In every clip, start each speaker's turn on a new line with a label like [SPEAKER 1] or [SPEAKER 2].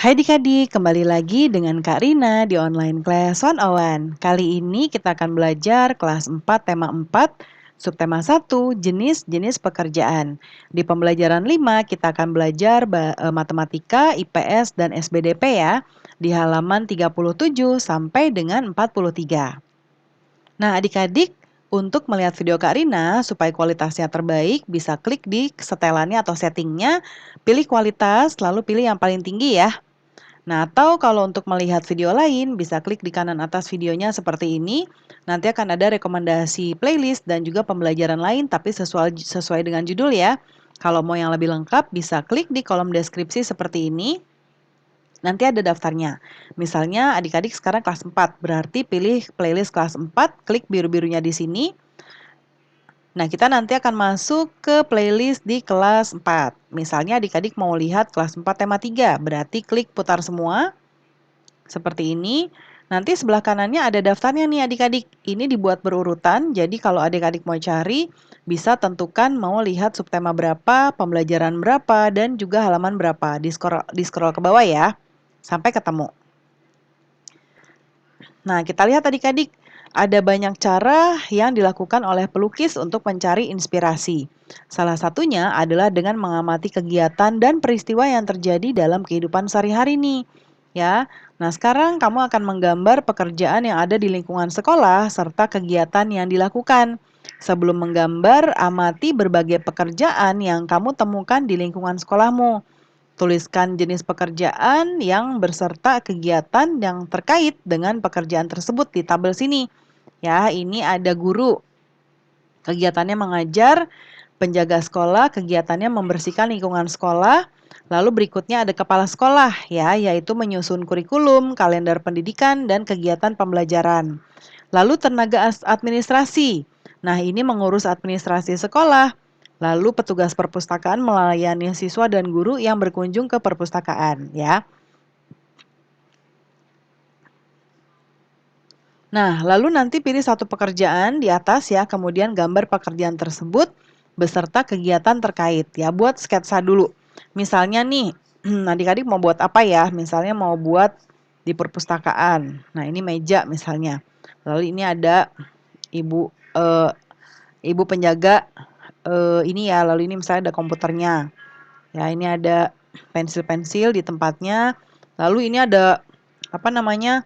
[SPEAKER 1] Hai adik-adik, kembali lagi dengan Kak Rina di online class 101. Kali ini kita akan belajar kelas 4 tema 4, subtema 1, jenis-jenis pekerjaan. Di pembelajaran 5 kita akan belajar matematika, IPS, dan SBDP ya, di halaman 37 sampai dengan 43. Nah adik-adik, untuk melihat video Kak Rina supaya kualitasnya terbaik, bisa klik di setelannya atau settingnya, pilih kualitas, lalu pilih yang paling tinggi ya. Nah, atau kalau untuk melihat video lain, bisa klik di kanan atas videonya seperti ini. Nanti akan ada rekomendasi playlist dan juga pembelajaran lain, tapi sesuai dengan judul ya. Kalau mau yang lebih lengkap, bisa klik di kolom deskripsi seperti ini. Nanti ada daftarnya. Misalnya adik-adik sekarang kelas 4, berarti pilih playlist kelas 4, klik biru-birunya di sini. Nah, kita nanti akan masuk ke playlist di kelas 4. Misalnya adik-adik mau lihat kelas 4 tema 3, berarti klik putar semua. Seperti ini. Nanti sebelah kanannya ada daftarnya nih adik-adik. Ini dibuat berurutan, jadi kalau adik-adik mau cari, bisa tentukan mau lihat subtema berapa, pembelajaran berapa, dan juga halaman berapa. Di-scroll ke bawah ya, sampai ketemu. Nah, kita lihat adik-adik, ada banyak cara yang dilakukan oleh pelukis untuk mencari inspirasi. Salah satunya adalah dengan mengamati kegiatan dan peristiwa yang terjadi dalam kehidupan sehari-hari nih. Ya, nah sekarang kamu akan menggambar pekerjaan yang ada di lingkungan sekolah serta kegiatan yang dilakukan. Sebelum menggambar, amati berbagai pekerjaan yang kamu temukan di lingkungan sekolahmu. Tuliskan jenis pekerjaan yang berserta kegiatan yang terkait dengan pekerjaan tersebut di tabel sini. Ya, ini ada guru. Kegiatannya mengajar, penjaga sekolah, kegiatannya membersihkan lingkungan sekolah. Lalu berikutnya ada kepala sekolah ya, yaitu menyusun kurikulum, kalender pendidikan, dan kegiatan pembelajaran. Lalu tenaga administrasi. Nah, ini mengurus administrasi sekolah. Lalu petugas perpustakaan melayani siswa dan guru yang berkunjung ke perpustakaan ya. Nah, lalu nanti pilih satu pekerjaan di atas ya, kemudian gambar pekerjaan tersebut beserta kegiatan terkait ya, buat sketsa dulu. Misalnya nih, adik-adik mau buat apa ya? Misalnya mau buat di perpustakaan. Nah, ini meja misalnya. Lalu ini ada ibu ibu penjaga ini ya, lalu ini misalnya ada komputernya. Ya, ini ada pensil-pensil di tempatnya. Lalu ini ada apa namanya?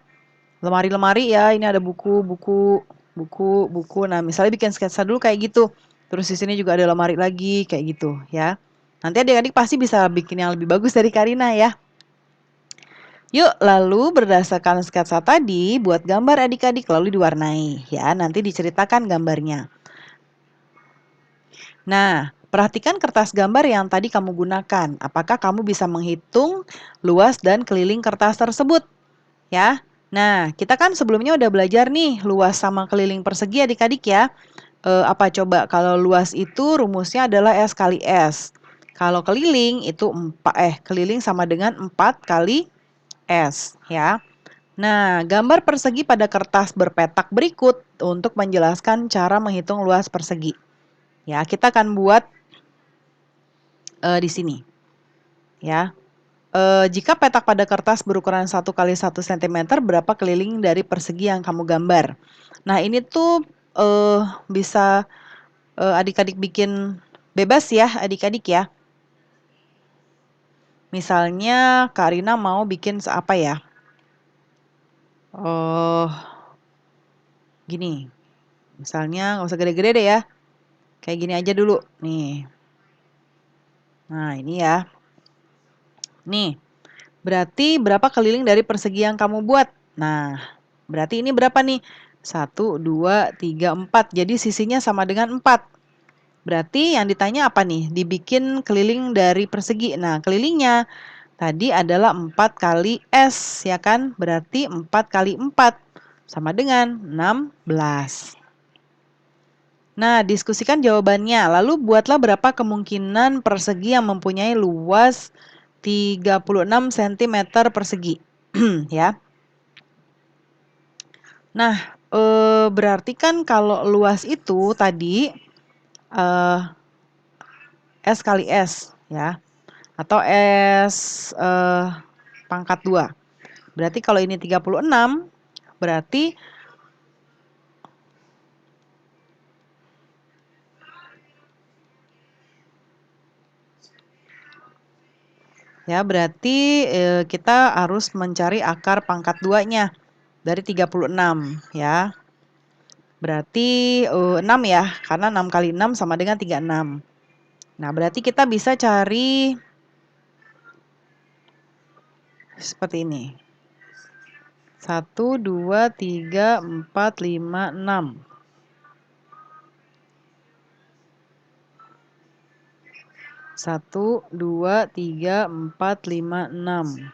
[SPEAKER 1] Lemari-lemari ya, ini ada buku, buku, buku, buku. Nah, misalnya bikin sketsa dulu kayak gitu. Terus di sini juga ada lemari lagi kayak gitu ya. Nanti adik-adik pasti bisa bikin yang lebih bagus dari Karina ya. Yuk, lalu berdasarkan sketsa tadi, buat gambar adik-adik lalu diwarnai ya. Nanti diceritakan gambarnya. Nah, perhatikan kertas gambar yang tadi kamu gunakan. Apakah kamu bisa menghitung luas dan keliling kertas tersebut? Ya. Nah, kita kan sebelumnya udah belajar nih luas sama keliling persegi adik-adik ya. Apa coba kalau luas itu rumusnya adalah S kali S. Kalau keliling itu keliling sama dengan 4 kali S ya. Nah, gambar persegi pada kertas berpetak berikut untuk menjelaskan cara menghitung luas persegi. Ya, kita akan buat di sini ya. Jika petak pada kertas berukuran 1 kali 1 cm, berapa keliling dari persegi yang kamu gambar? Nah, ini tuh bisa adik-adik bikin bebas ya, adik-adik ya. Misalnya Kak Rina mau bikin apa ya? Gini. Misalnya nggak usah gede-gede deh ya. Kayak gini aja dulu. Nih. Nah, ini ya. Nih. Berarti berapa keliling dari persegi yang kamu buat? Nah, berarti ini berapa nih? 1, 2, 3, 4. Jadi sisinya sama dengan 4. Berarti yang ditanya apa nih? Dibikin keliling dari persegi. Nah, kelilingnya tadi adalah 4 kali S, ya kan? Berarti 4 kali 4 sama dengan 16. Nah, diskusikan jawabannya. Lalu buatlah berapa kemungkinan persegi yang mempunyai luas 36 cm persegi. Ya. Nah, berarti kan kalau luas itu tadi S kali S ya. Atau S pangkat 2. Berarti kalau ini 36, berarti kita harus mencari akar pangkat 2-nya dari 36 ya. Berarti 6 ya, karena 6 kali 6 sama dengan 36. Nah, berarti kita bisa cari seperti ini. 1, 2, 3, 4, 5, 6. 1, 2, 3, 4, 5, 6.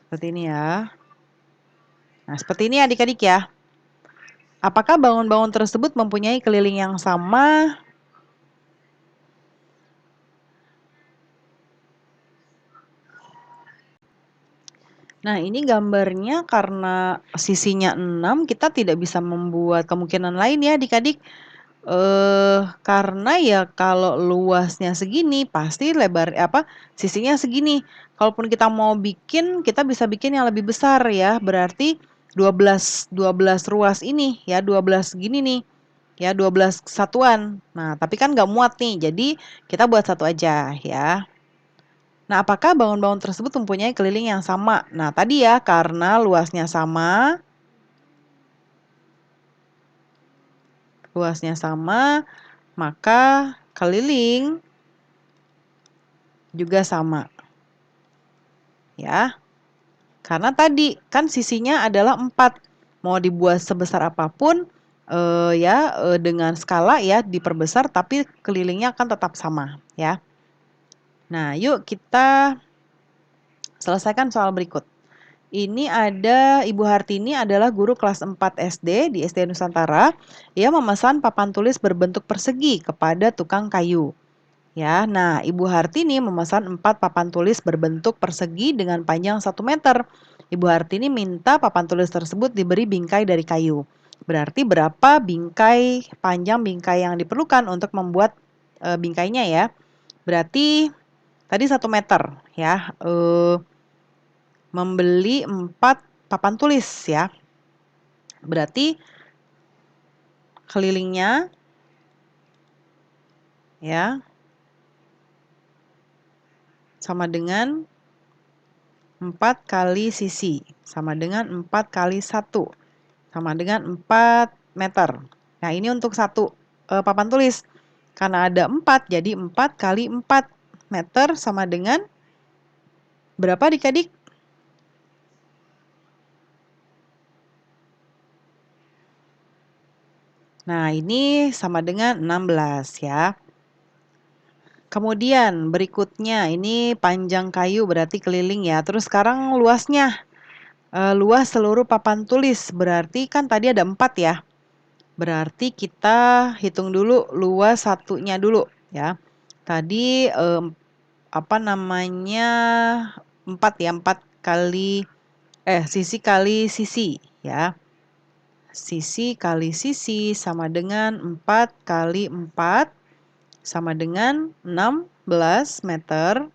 [SPEAKER 1] Seperti ini ya. Nah, seperti ini adik-adik ya. Apakah bangun-bangun tersebut mempunyai keliling yang sama? Nah, ini gambarnya karena sisinya 6, kita tidak bisa membuat kemungkinan lain ya adik-adik. Karena ya kalau luasnya segini, pasti sisinya segini. Kalaupun kita mau bikin, kita bisa bikin yang lebih besar ya. Berarti 12 ruas ini ya, 12 gini nih. Ya, 12 satuan. Nah, tapi kan nggak muat nih, jadi kita buat satu aja ya. Nah, apakah bangun-bangun tersebut mempunyai keliling yang sama? Nah, tadi ya, karena luasnya sama, maka keliling juga sama. Ya, karena tadi kan sisinya adalah 4. Mau dibuat sebesar apapun, dengan skala ya diperbesar, tapi kelilingnya akan tetap sama ya. Nah, yuk kita selesaikan soal berikut. Ini ada Ibu Hartini adalah guru kelas 4 SD di SD Nusantara. Ia memesan papan tulis berbentuk persegi kepada tukang kayu. Ya, nah Ibu Hartini memesan 4 papan tulis berbentuk persegi dengan panjang 1 meter. Ibu Hartini minta papan tulis tersebut diberi bingkai dari kayu. Berarti berapa panjang bingkai yang diperlukan untuk membuat bingkainya ya? Berarti tadi 1 meter ya. Membeli 4 papan tulis ya. Berarti kelilingnya ya sama dengan 4 kali sisi, sama dengan 4 kali 1, sama dengan 4 meter. Nah, ini untuk satu papan tulis. Karena ada 4, jadi 4 kali 4 meter sama dengan berapa adik-adik? Nah, ini sama dengan 16 ya. Kemudian berikutnya ini panjang kayu berarti keliling ya. Terus sekarang luasnya. Luas seluruh papan tulis berarti kan tadi ada 4 ya. Berarti kita hitung dulu luas satunya dulu ya. Tadi apa namanya 4 ya, 4 kali sisi kali sisi ya. Sisi kali sisi sama dengan 4 kali 4 sama dengan 16 meter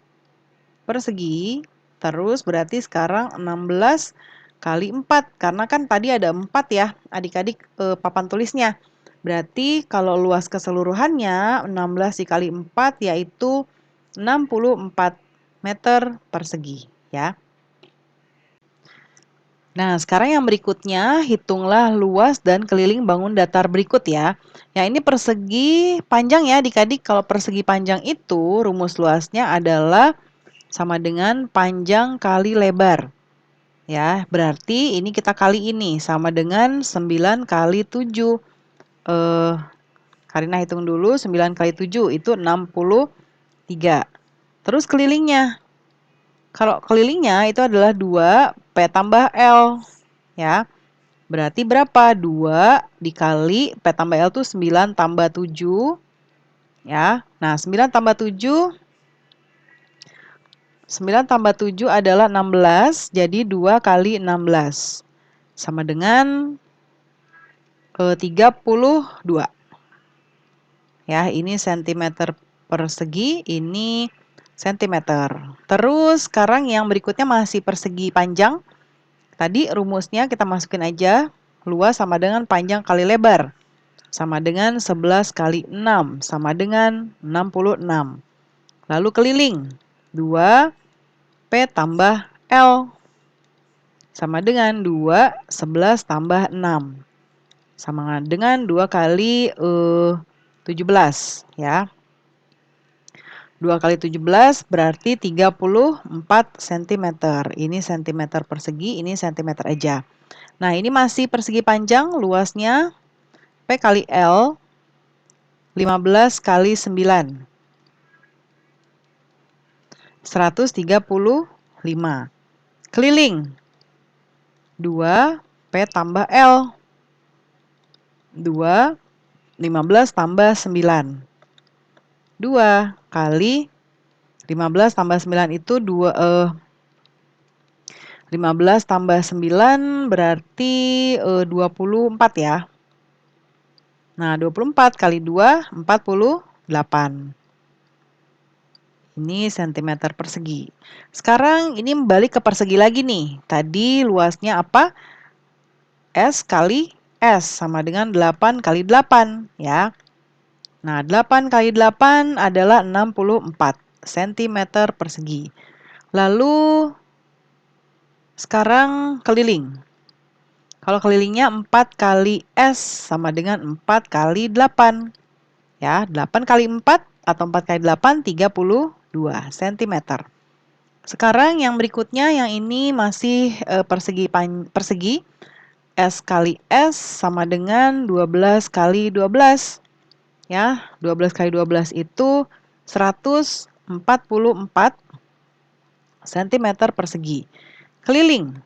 [SPEAKER 1] persegi. Terus berarti sekarang 16 kali 4. Karena kan tadi ada 4 ya adik-adik papan tulisnya. Berarti kalau luas keseluruhannya 16 dikali 4 yaitu 64 meter persegi ya. Nah, sekarang yang berikutnya, hitunglah luas dan keliling bangun datar berikut ya. Ya, ini persegi panjang ya adik-adik. Kalau persegi panjang itu, rumus luasnya adalah sama dengan panjang kali lebar. Ya, berarti ini kita kali ini, sama dengan 9 kali 7. Karina hitung dulu, 9 kali 7 itu 63. Terus kelilingnya. Kalau kelilingnya itu adalah 2P tambah L. Ya, berarti berapa? 2 dikali P tambah L itu 9 tambah 7. Ya, nah 9 tambah 7 adalah 16, jadi 2 kali 16. Sama dengan 32. Ya, ini cm persegi, ini cm. Terus sekarang yang berikutnya masih persegi panjang. Tadi rumusnya kita masukin aja. Luas sama dengan panjang kali lebar. Sama dengan 11 kali 6. Sama dengan 66. Lalu keliling. 2P tambah L. Sama dengan 2, 11 tambah 6. Sama dengan 2 kali 17. Ya. 2 kali 17 berarti 34 cm. Ini cm persegi, ini cm aja. Nah, ini masih persegi panjang, luasnya P kali L, 15 kali 9. 135. Keliling. 2P tambah L. 2, 15 tambah 9. 2 kali 15 tambah 9 itu 15 tambah 9 berarti 24 ya. Nah, 24 kali 2, 48. Ini cm persegi. Sekarang ini balik ke persegi lagi nih. Tadi luasnya apa? S kali S sama dengan 8 kali 8 ya. Nah, 8 kali 8 adalah 64 cm persegi. Lalu sekarang keliling. Kalau kelilingnya 4 kali S sama dengan 4 kali 8. Ya, 8 kali 4 atau 4 kali 8, 32 cm. Sekarang yang berikutnya, yang ini masih persegi. S kali S sama dengan 12 kali 12. Ya, 12 kali 12 itu 144 cm persegi. Keliling.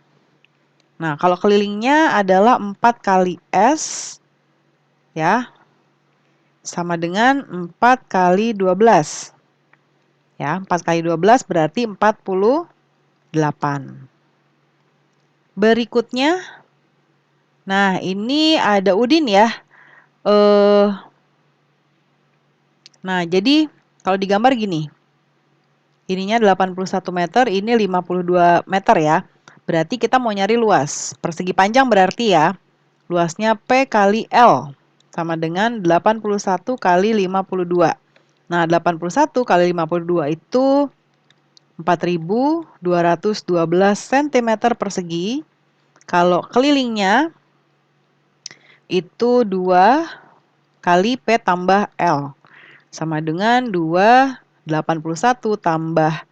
[SPEAKER 1] Nah, kalau kelilingnya adalah 4 kali S, ya, sama dengan 4 kali 12. Ya, 4 kali 12 berarti 48. Berikutnya, nah ini ada Udin ya. Nah, jadi kalau digambar gini. Ininya 81 meter, ini 52 meter ya. Berarti kita mau nyari luas. Persegi panjang berarti ya. Luasnya P kali L. Sama dengan 81 kali 52. Nah, 81 kali 52 itu 4.212 cm persegi. Kalau kelilingnya itu 2 kali P tambah L. Sama dengan 281 tambah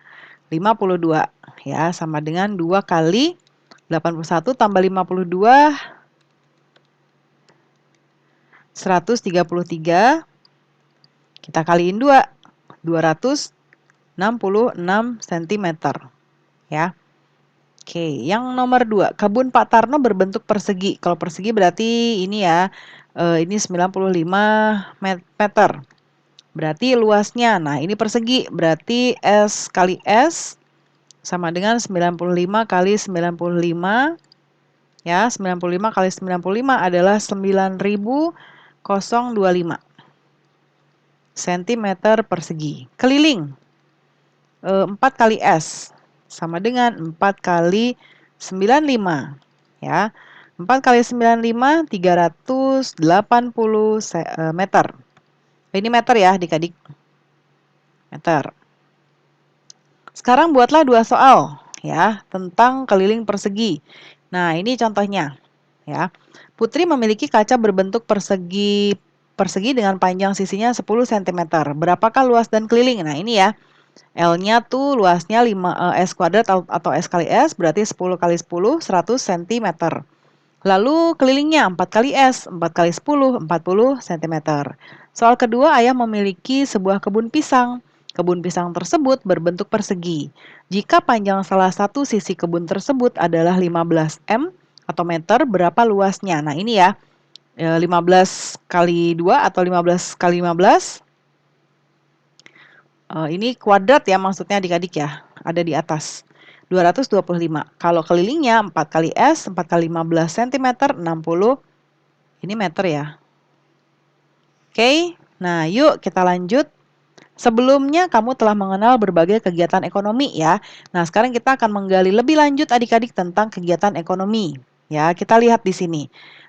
[SPEAKER 1] 52. Ya, sama dengan 2 kali 81 tambah 52, 133. Kita kaliin 2, 266 cm. Ya. Oke, yang nomor 2, kebun Pak Tarno berbentuk persegi. Kalau persegi berarti ini ya, ini 95 meter. Berarti luasnya, nah ini persegi, berarti S kali S sama dengan 95 kali 95. Ya, 95 kali 95 adalah 9.025 cm persegi. Keliling, 4 kali S sama dengan 4 kali 95. Ya, 4 kali 95, 380 meter. Ini meter ya adik-adik. Meter. Sekarang buatlah 2 soal ya tentang keliling persegi. Nah, ini contohnya ya. Putri memiliki kaca berbentuk persegi dengan panjang sisinya 10 cm. Berapakah luas dan keliling? Nah, ini ya. L-nya tuh luasnya S kuadrat atau S kali S berarti 10 kali 10, 100 cm. Lalu kelilingnya 4 kali S, 4 kali 10, 40 cm. Soal kedua, ayah memiliki sebuah kebun pisang. Kebun pisang tersebut berbentuk persegi. Jika panjang salah satu sisi kebun tersebut adalah 15 m atau meter, berapa luasnya? Nah, ini ya, 15 kali 2 atau 15 kali 15. Ini kuadrat ya maksudnya adik-adik ya, ada di atas. 225. Kalau kelilingnya 4 kali S, 4 kali 15 cm, 60. Ini meter ya. Oke, nah yuk kita lanjut. Sebelumnya kamu telah mengenal berbagai kegiatan ekonomi ya. Nah, sekarang kita akan menggali lebih lanjut adik-adik tentang kegiatan ekonomi. Ya, kita lihat di sini.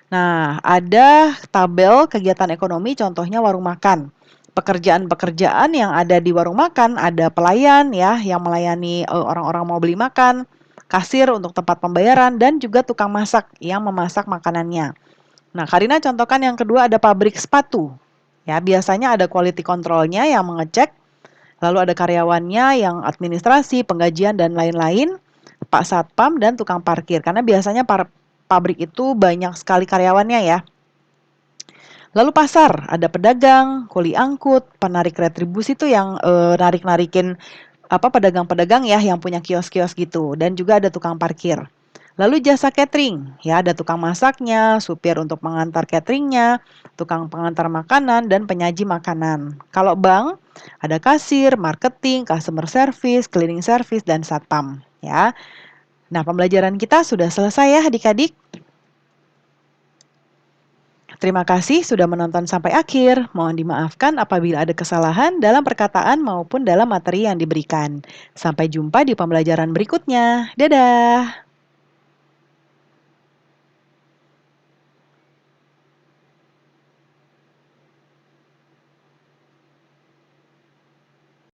[SPEAKER 1] Nah, ada tabel kegiatan ekonomi contohnya warung makan. Pekerjaan-pekerjaan yang ada di warung makan, ada pelayan ya yang melayani orang-orang mau beli makan, kasir untuk tempat pembayaran dan juga tukang masak yang memasak makanannya. Nah, Karina contohkan yang kedua ada pabrik sepatu. Ya, biasanya ada quality controlnya yang mengecek, lalu ada karyawannya yang administrasi, penggajian dan lain-lain, Pak Satpam dan tukang parkir. Karena biasanya pabrik itu banyak sekali karyawannya ya. Lalu pasar, ada pedagang, kuli angkut, penarik retribusi itu yang narik-narikin apa pedagang-pedagang ya yang punya kios-kios gitu dan juga ada tukang parkir. Lalu jasa catering, ya ada tukang masaknya, supir untuk mengantar cateringnya, tukang pengantar makanan, dan penyaji makanan. Kalau bank, ada kasir, marketing, customer service, cleaning service, dan satpam. Ya, nah pembelajaran kita sudah selesai ya adik-adik. Terima kasih sudah menonton sampai akhir. Mohon dimaafkan apabila ada kesalahan dalam perkataan maupun dalam materi yang diberikan. Sampai jumpa di pembelajaran berikutnya. Dadah!